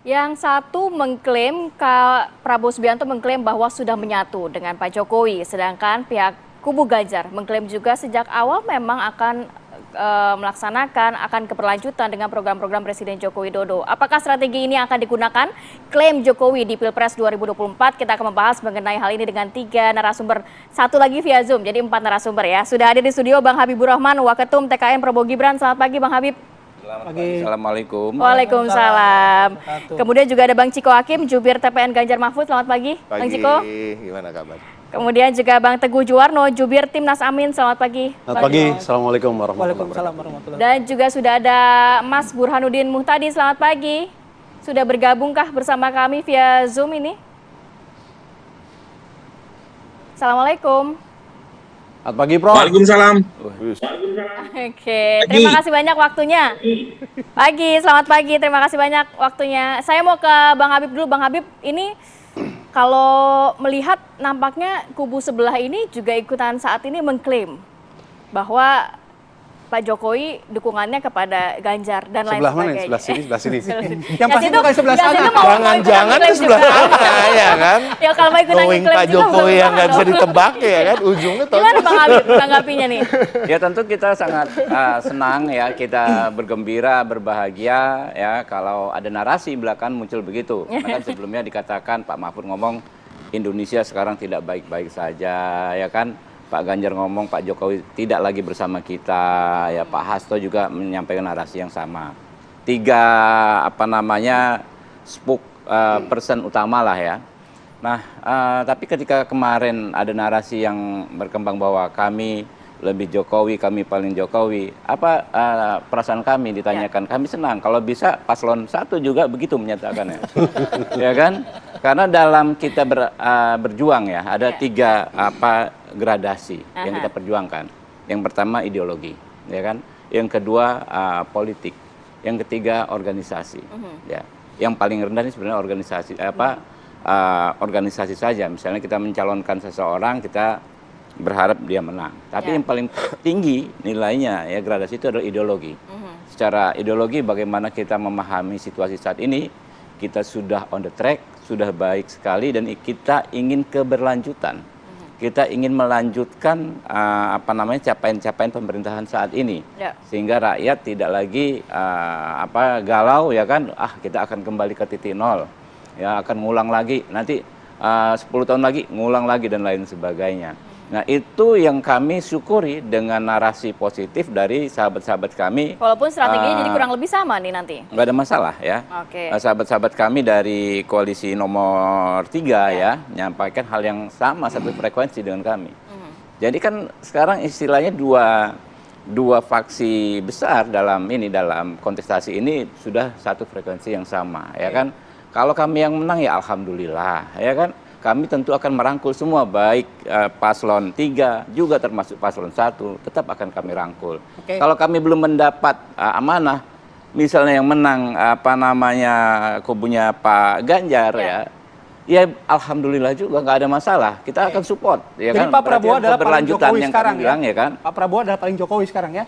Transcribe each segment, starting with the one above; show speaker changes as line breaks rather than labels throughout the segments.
Yang satu mengklaim, Prabowo Subianto mengklaim bahwa sudah menyatu dengan Pak Jokowi, sedangkan pihak kubu Ganjar mengklaim juga sejak awal memang akan akan keberlanjutan dengan program-program Presiden Joko Widodo. Apakah strategi ini akan digunakan? Klaim Jokowi di Pilpres 2024. Kita akan membahas mengenai hal ini dengan 3 narasumber. Satu lagi via Zoom, jadi 4 narasumber ya. Sudah hadir di studio Bang Habibur Rahman, Waketum TKN Prabowo Gibran. Selamat pagi Bang Habib.
Selamat pagi. Assalamualaikum.
Waalaikumsalam. Kemudian juga ada Bang Ciko Hakim, jubir TPN Ganjar Mahfud. Selamat pagi, Bang Ciko.
Gimana kabar?
Kemudian juga Bang Teguh Juwarno, jubir Timnas Amin. Selamat pagi.
Selamat pagi. Assalamualaikum warahmatullahi wabarakatuh.
Dan juga sudah ada Mas Burhanuddin Muhtadi. Selamat pagi. Sudah bergabungkah bersama kami via Zoom ini? Assalamualaikum.
Selamat pagi, Prof.
Waalaikumsalam.
Oke, terima kasih banyak waktunya. Selamat pagi, terima kasih banyak waktunya. Saya mau ke Bang Habib dulu. Bang Habib, ini kalau melihat nampaknya kubu sebelah ini juga ikutan saat ini mengklaim bahwa Pak Jokowi dukungannya kepada Ganjar dan lain sebagainya.
Sebelah mana? Sebelah sini.
Yang pasti bukan sebelah sana. Jangan-jangan itu sebelah sana ya kan?
Ya kalau mau ikutan
Knowing Pak Jokowi yang nggak bisa ditebak ya kan, ujungnya tahu.
Gimana Bang Habib menanggapinya nih?
Ya tentu kita sangat senang ya, kita bergembira, berbahagia ya kalau ada narasi belakang muncul begitu. Karena kan sebelumnya dikatakan Pak Mahfud ngomong Indonesia sekarang tidak baik-baik saja ya kan. Pak Ganjar ngomong Pak Jokowi tidak lagi bersama kita, ya Pak Hasto juga menyampaikan narasi yang sama. 3 person utama lah ya. Nah, tapi ketika kemarin ada narasi yang berkembang bahwa kami lebih Jokowi, kami paling Jokowi, perasaan kami ditanyakan, kami senang kalau bisa paslon 1 juga begitu menyatakannya, ya kan? Karena dalam kita berjuang ya ada 3 gradasi yang kita perjuangkan. Yang pertama ideologi, ya kan? Yang kedua politik, yang ketiga organisasi, ya. Yang paling rendah ini sebenarnya organisasi saja. Misalnya kita mencalonkan seseorang, kita berharap dia menang. Tapi yang paling tinggi nilainya ya gradasi itu adalah ideologi. Secara ideologi bagaimana kita memahami situasi saat ini, kita sudah on the track, sudah baik sekali dan kita ingin keberlanjutan. Kita ingin melanjutkan capaian-capaian pemerintahan saat ini, sehingga rakyat tidak lagi galau ya kan, kita akan kembali ke titik nol, ya akan ngulang lagi nanti 10 tahun lagi ngulang lagi dan lain sebagainya. Nah itu yang kami syukuri dengan narasi positif dari sahabat-sahabat kami.
Walaupun strateginya jadi kurang lebih sama nih nanti.
Nggak ada masalah ya. Sahabat-sahabat kami dari koalisi nomor 3 ya menyampaikan hal yang sama, satu frekuensi dengan kami. Jadi kan sekarang istilahnya dua faksi besar dalam kontestasi ini sudah satu frekuensi yang sama ya kan. Kalau kami yang menang ya alhamdulillah ya kan. Kami tentu akan merangkul semua, baik paslon 3 juga termasuk paslon 1, tetap akan kami rangkul. Kalau kami belum mendapat amanah, misalnya yang menang kubunya Pak Ganjar ya alhamdulillah juga nggak ada masalah. Kita akan support. Ya. Jadi kan?
Pak Prabowo adalah paling Jokowi sekarang ya?
Kan?
Pak Prabowo adalah paling Jokowi sekarang ya?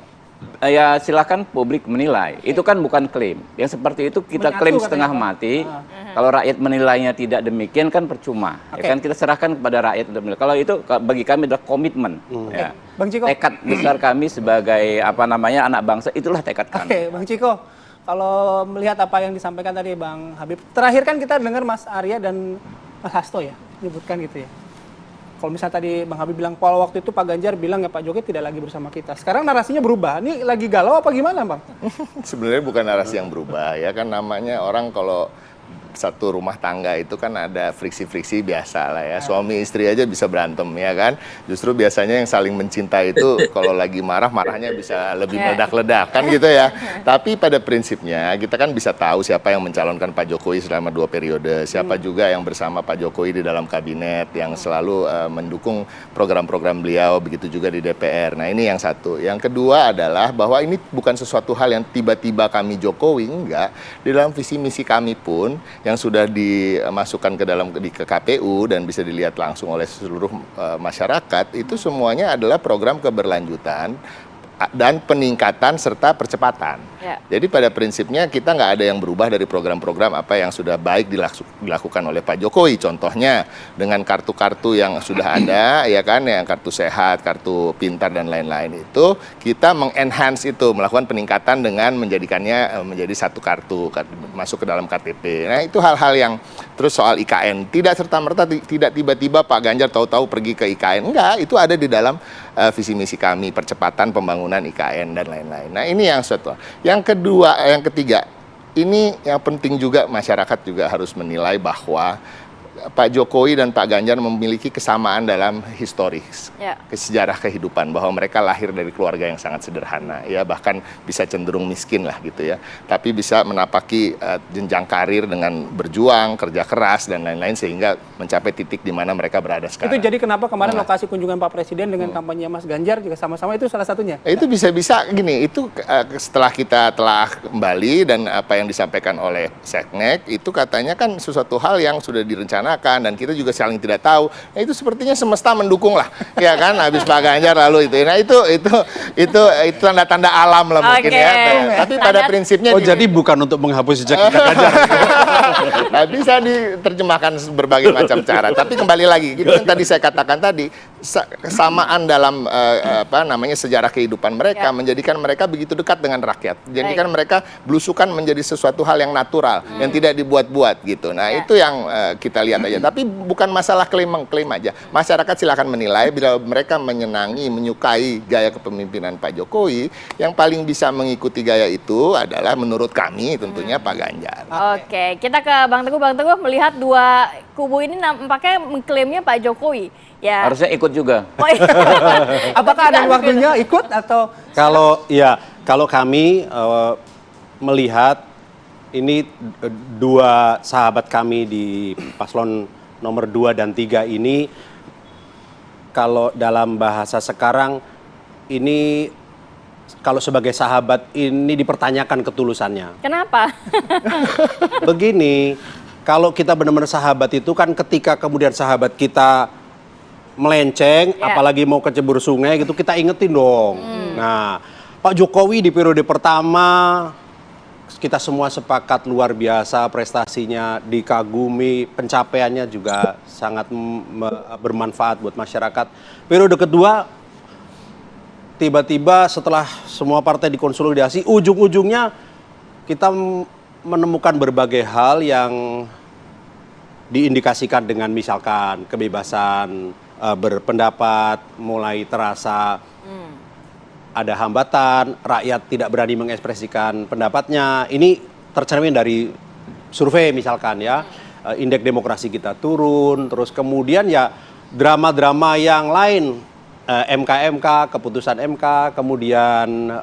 Ya silakan publik menilai. Itu kan bukan klaim. Yang seperti itu kita klaim setengah mati. Kalau rakyat menilainya tidak demikian kan percuma. Ya kan kita serahkan kepada rakyat untuk menilai. Kalau itu bagi kami adalah komitmen. Ya.
Bang Ciko.
Tekad besar kami sebagai anak bangsa, itulah tekad kami.
Bang Ciko. Kalau melihat apa yang disampaikan tadi Bang Habib, terakhir kan kita dengar Mas Arya dan Mas Hasto ya, menyebutkan gitu ya. Kalau misalnya tadi Bang Habib bilang, kalau waktu itu Pak Ganjar bilang ya Pak Jokowi tidak lagi bersama kita. Sekarang narasinya berubah. Ini lagi galau apa gimana Bang?
Sebenarnya bukan narasi yang berubah ya kan, namanya orang kalau satu rumah tangga itu kan ada friksi-friksi biasa lah ya. Suami istri aja bisa berantem ya kan. Justru biasanya yang saling mencintai itu kalau lagi marahnya bisa lebih meledak-ledak kan gitu ya. Tapi pada prinsipnya kita kan bisa tahu siapa yang mencalonkan Pak Jokowi selama 2 periode. Siapa juga yang bersama Pak Jokowi di dalam kabinet yang selalu mendukung program-program beliau, begitu juga di DPR. Nah ini yang satu. Yang kedua adalah bahwa ini bukan sesuatu hal yang tiba-tiba kami Jokowi, enggak. Di dalam visi misi kami pun yang sudah dimasukkan ke KPU dan bisa dilihat langsung oleh seluruh masyarakat, itu semuanya adalah program keberlanjutan dan peningkatan serta percepatan.
Ya.
Jadi pada prinsipnya kita nggak ada yang berubah dari program-program apa yang sudah baik dilakukan oleh Pak Jokowi. Contohnya dengan kartu-kartu yang sudah ada, ya kan, yang kartu sehat, kartu pintar dan lain-lain itu kita mengenhance itu, melakukan peningkatan dengan menjadikannya menjadi satu kartu masuk ke dalam KTP. Nah itu hal-hal yang terus soal IKN tidak serta-merta tidak tiba-tiba Pak Ganjar tahu-tahu pergi ke IKN, enggak, itu ada di dalam visi misi kami, percepatan pembangunan IKN dan lain-lain. Nah ini yang satu. Yang kedua, yang ketiga, ini yang penting juga masyarakat juga harus menilai bahwa Pak Jokowi dan Pak Ganjar memiliki kesamaan dalam historis, sejarah kehidupan, bahwa mereka lahir dari keluarga yang sangat sederhana, ya bahkan bisa cenderung miskin lah gitu ya, tapi bisa menapaki jenjang karir dengan berjuang, kerja keras dan lain-lain sehingga mencapai titik di mana mereka berada sekarang.
Itu jadi kenapa kemarin lokasi kunjungan Pak Presiden dengan kampanye Mas Ganjar juga sama-sama, itu salah satunya?
Itu bisa-bisa gini, itu setelah kita telah kembali dan apa yang disampaikan oleh Seknek itu katanya kan sesuatu hal yang sudah direncanakan dan kita juga saling tidak tahu. Nah, itu sepertinya semesta mendukung lah, ya kan? Habis Pak Ganjar lalu itu. Nah itu tanda-tanda alam lah mungkin ya. Tapi pada prinsipnya
jadi bukan untuk menghapus jejak Ganjar.
Nah, bisa diterjemahkan berbagai macam cara. Tapi kembali lagi, itu yang tadi saya katakan tadi, kesamaan dalam sejarah kehidupan mereka menjadikan mereka begitu dekat dengan rakyat. Jadikan mereka belusukan menjadi sesuatu hal yang natural, yang tidak dibuat-buat gitu. Nah, itu yang kita lihat aja. Tapi bukan masalah klaim aja. Masyarakat silakan menilai bila mereka menyenangi, menyukai gaya kepemimpinan Pak Jokowi, yang paling bisa mengikuti gaya itu adalah menurut kami tentunya Pak Ganjar.
Oke, kita ke Bang Teguh. Bang Teguh melihat dua kubu ini nampaknya mengklaimnya Pak Jokowi. Ya.
Harusnya ikut juga.
Oh, iya.
Apakah ada waktunya ikut atau?
Kalau kami melihat ini dua sahabat kami di paslon nomor 2 dan 3 ini, kalau dalam bahasa sekarang ini, kalau sebagai sahabat ini dipertanyakan ketulusannya.
Kenapa?
Begini, kalau kita benar-benar sahabat itu kan ketika kemudian sahabat kita melenceng, apalagi mau kecebur sungai gitu, kita ingetin dong. Nah, Pak Jokowi di periode pertama kita semua sepakat luar biasa prestasinya, dikagumi, pencapaiannya juga sangat bermanfaat buat masyarakat. Periode kedua, tiba-tiba setelah semua partai dikonsolidasi, ujung-ujungnya kita menemukan berbagai hal yang diindikasikan dengan misalkan kebebasan berpendapat mulai terasa ada hambatan, rakyat tidak berani mengekspresikan pendapatnya. Ini tercermin dari survei misalkan ya, indeks demokrasi kita turun, terus kemudian ya drama-drama yang lain, MK, keputusan MK, kemudian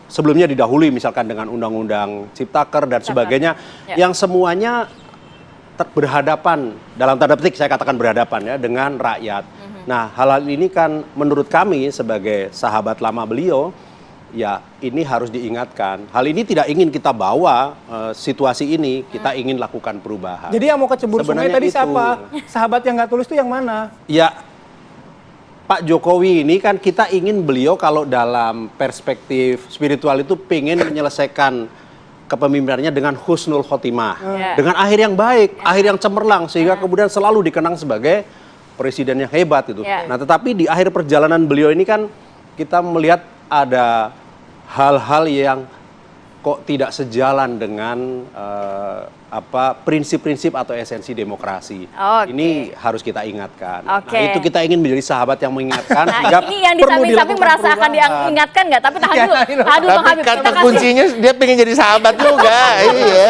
sebelumnya didahului misalkan dengan Undang-Undang Ciptaker dan sebagainya, yang semuanya berhadapan, dalam tanda petik saya katakan berhadapan ya, dengan rakyat. Nah, hal-hal ini kan menurut kami sebagai sahabat lama beliau, ya ini harus diingatkan. Hal ini tidak ingin kita bawa situasi ini, kita ingin lakukan perubahan.
Jadi yang mau kecebur sungai tadi
itu,
siapa? Sahabat yang nggak tulus itu yang mana?
Ya, Pak Jokowi ini kan kita ingin beliau kalau dalam perspektif spiritual itu pengen menyelesaikan kepemimpinannya dengan husnul khotimah, dengan akhir yang baik, akhir yang cemerlang, sehingga kemudian selalu dikenang sebagai presiden yang hebat itu. Nah, tetapi di akhir perjalanan beliau ini kan kita melihat ada hal-hal yang kok tidak sejalan dengan prinsip-prinsip atau esensi demokrasi. Ini harus kita ingatkan. Nah, itu kita ingin menjadi sahabat yang mengingatkan.
Nah, ini yang di samping-samping merasa akan diingatkan nggak? Tapi tahan dulu, Bang Habib.
Tapi kata kuncinya dia pengen jadi sahabat juga. Iya.